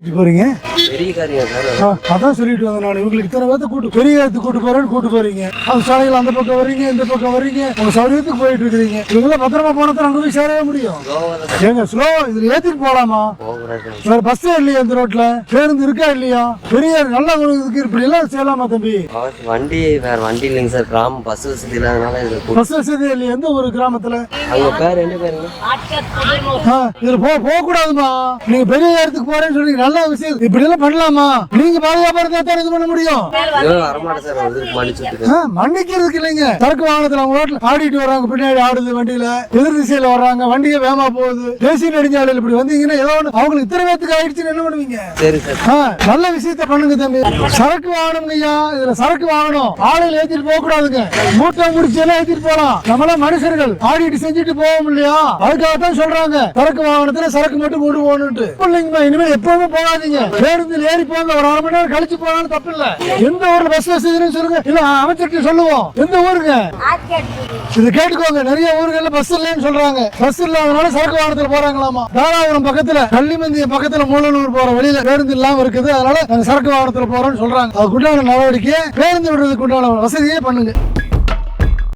போறீங்க பெரிய காரியம் சார். அதான் சொல்லிட்டு வந்தேன் நான். இவங்களுக்கு இத்தனை பேர்த்த பெரிய இடத்துக்கு கூட்டு போறீங்க. அந்த சாலைகள் அந்த பக்கம் வர்றீங்க, இந்த பக்கம் வர்றீங்க, உங்க சௌகரியத்துக்கு போயிட்டு இருக்கிறீங்க. இவங்கள பத்திரமா போனதான் அங்க போய் சேரவே முடியும். ஏங்க ஸ்லோ இதுல ஏத்திட்டு போலாமா? வேற பஸ் இல்லையா இந்த ரோட்ல? பேருந்து இருக்கா இல்லையா? பெரிய நல்ல ஒரு இதுக்கு இப்படி எல்லாம் செய்யலாமா தம்பி? வண்டி வேற வண்டி இல்லைங்க சார். கிராமம் பஸ் வசதி இல்லாதனால பஸ் வசதி இல்லையா? எந்த ஒரு கிராமத்துல? அவங்க பேர் என்ன பேருங்க? இதுல போக கூடாதுமா. நீங்க பெரிய இடத்துக்கு போறேன்னு சொல்றீங்க, நல்ல விஷயம். இப்படி எல்லாம் பண்ணலாமா? நீங்க பாதுகாப்பா இருந்தா தான் இது பண்ண முடியும். வரமாட்டேன் சார். வந்து மன்னிக்கிறதுக்கு இல்லைங்க. சரக்கு வாகனத்துல அவங்க ரோட்ல ஆடிட்டு வர்றாங்க, பின்னாடி ஆடுது வண்டியில, எதிர் திசையில வர்றாங்க, வண்டியை வேகமா போகுது, தேசிய நெடுஞ்சாலையில் இப்படி வந்தீங்கன்னா ஏதோ ஒண்ணு அவங்களுக்கு இத்தனை பேத்துக்கு ஆயிடுச்சுன்னு என்ன பண்ணுவீங்க? சரி சார். நல்ல விஷயத்த பண்ணுங்க தம்பி. சரக்கு வாகனம் ஐயா, இதுல சரக்கு வாங்கணும். ஆளுகள் ஏத்திட்டு போக கூடாதுங்க. மூட்டை முடிச்சு எல்லாம் ஏத்திட்டு போலாம். நம்மள மனுஷர்கள் ஆடிட்டு செஞ்சுட்டு போவோம் இல்லையா? அதுக்காகத்தான் சொல்றாங்க சரக்கு வாகனத்துல சரக்கு மட்டும் கொண்டு போகணும்ட்டு. இல்லைங்கம்மா, இனிமேல் எப்பவுமே போகாதீங்க. பேருந்தில் ஏறி போங்க, ஒரு 1/2 மணி நேரம் கழிச்சு போனாலும் தப்பு இல்ல. எந்த ஊர்ல பஸ் வசதின்னு சொல்லுங்க, இல்ல அமைச்சர்கிட்ட சொல்லுவோம். எந்த ஊருங்க இது கேட்டுக்கோங்க. நிறைய ஊர்கள்ல பஸ் இல்லைன்னு சொல்றாங்க. பஸ் இல்லாதனால சரக்கு வாகனத்துல போறாங்களாமா. தாராபுரம் பக்கத்துல, கள்ளிமந்திய பக்கத்துல, மூலனூர் போற வழியில பேருந்து இல்லாம இருக்குது. அதனால நாங்க சரக்கு வாகனத்துல போறோம்னு சொல்றாங்க. அதுக்குண்டான நடவடிக்கை பேருந்து விடுறதுக்கு உண்டான வசதியே பண்ணுங்க.